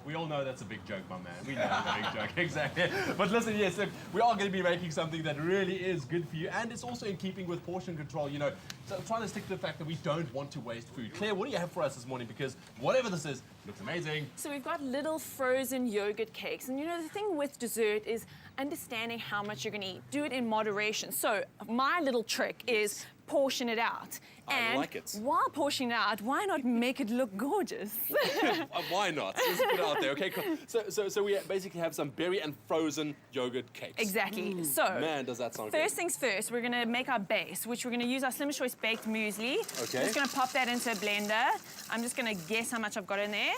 We all know that's a big joke, my man. We know it's a big joke, exactly. But listen, yes, look, we are going to be making something that really is good for you, and it's also in keeping with portion control, you know, so trying to stick to the fact that we don't want to waste food. Claire, what do you have for us this morning? Because whatever this is, looks amazing. So we've got little frozen yogurt cakes, and you know, the thing with dessert is understanding how much you're going to eat. Do it in moderation. So my little trick is portion it out. I like it. While portioning it out, why not make it look gorgeous? Why not? Let's put it out there. Okay, cool. So we basically have some berry and frozen yogurt cakes. Exactly. So, man, does that sound good. First things first, we're going to make our base, which we're going to use our Slimmer's Choice baked muesli. Okay. I'm just going to pop that into a blender. I'm just going to guess how much I've got in there.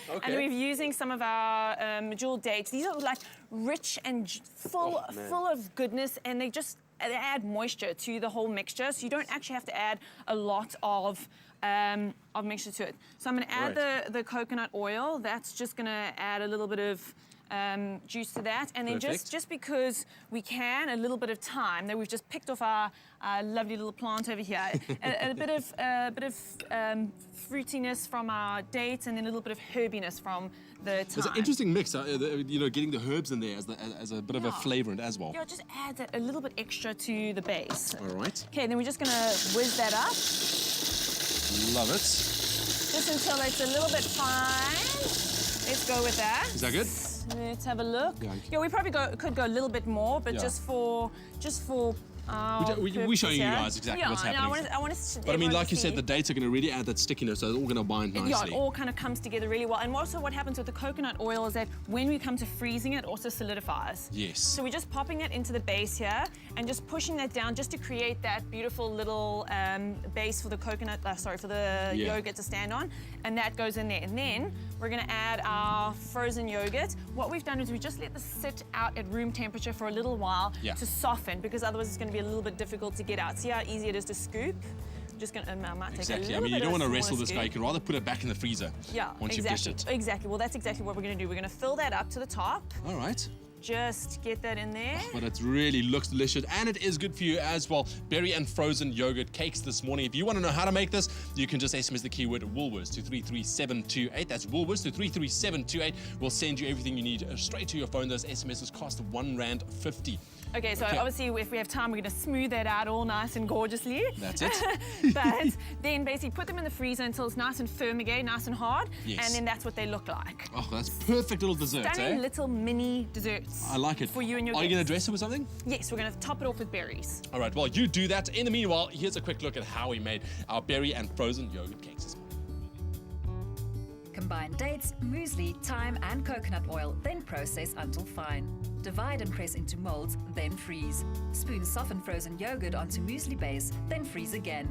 Okay. And then we're using some of our jewel dates. These are like rich and full of goodness, and they add moisture to the whole mixture, so you don't actually have to add a lot of mixture to it. So I'm going to add the coconut oil. That's just going to add a little bit of juice to that, and then just because we can, a little bit of thyme that we've just picked off our lovely little plant over here, a bit of fruitiness from our dates, and then a little bit of herbiness from the thyme. It's an interesting mix, you know, getting the herbs in there as a bit of a flavour as well. Yeah, just add that a little bit extra to the base. All right. Okay, then we're just going to whiz that up. Love it. Just until it's a little bit fine. Let's go with that. Is that good? Let's have a look. Yeah, we probably could go a little bit more, but just for we showing you guys exactly what's happening. I want to but I mean, like you said, the dates are going to really add that stickiness, so it's all going to bind nicely. Yeah, it all kind of comes together really well. And also what happens with the coconut oil is that when we come to freezing it, also solidifies. Yes. So we're just popping it into the base here and just pushing that down just to create that beautiful little base for the coconut, for the yogurt to stand on. And that goes in there. And then we're going to add our frozen yogurt. What we've done is we just let this sit out at room temperature for a little while to soften, because otherwise it's going to be a little bit difficult to get out. See how easy it is to scoop? Just going to, I might take exactly. a I mean, you don't want to wrestle this guy. You can rather put it back in the freezer. Yeah, once you've dished it. Exactly. Well, that's exactly what we're going to do. We're going to fill that up to the top. All right. Just get that in there. But it really looks delicious, and it is good for you as well. Berry and frozen yogurt cakes this morning. If you want to know how to make this, you can just SMS the keyword Woolworths to 33728. That's Woolworths to 33728. We'll send you everything you need straight to your phone. Those SMSs cost R1.50. Okay, so obviously if we have time, we're going to smooth that out all nice and gorgeously. That's it. But then basically put them in the freezer until it's nice and firm again, nice and hard, and then that's what they look like. Oh, that's perfect little dessert, Stunning little mini desserts. I like it. For you and your Are you going to dress it with something? Yes, we're going to top it off with berries. All right, well, you do that. In the meanwhile, here's a quick look at how we made our berry and frozen yogurt cakes this morning. Combine dates, muesli, thyme and coconut oil, then process until fine. Divide and press into molds, then freeze. Spoon softened frozen yogurt onto muesli base, then freeze again.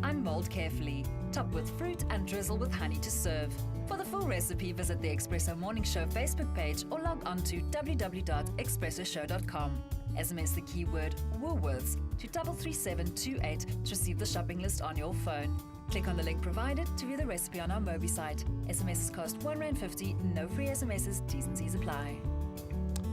Unmold carefully. Top with fruit and drizzle with honey to serve. For the full recipe, visit the Espresso Morning Show Facebook page or log on to www.expressoshow.com. SMS the keyword Woolworths to 33728 to receive the shopping list on your phone. Click on the link provided to view the recipe on our Mobi site. SMSs cost R1.50, no free SMSs, T's and C's apply.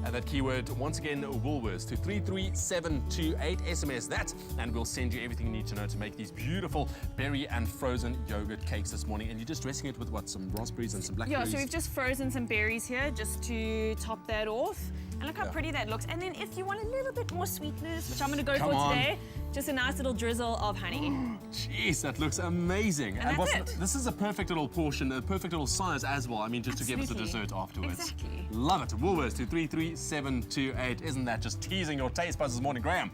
And that keyword, once again, Woolworths to 33728. SMS that, and we'll send you everything you need to know to make these beautiful berry and frozen yogurt cakes this morning. And you're just dressing it with what, some raspberries and some blackberries? Yeah, so we've just frozen some berries here just to top that off. And look how pretty that looks. And then if you want a little bit more sweetness, which I'm going to go for today, just a nice little drizzle of honey. Jeez, that looks amazing. And that's it. This is a perfect little portion, a perfect little size as well. I mean, just to give us a dessert afterwards. Exactly. Love it. Woolworths to 33728. Isn't that just teasing your taste buds this morning, Graham?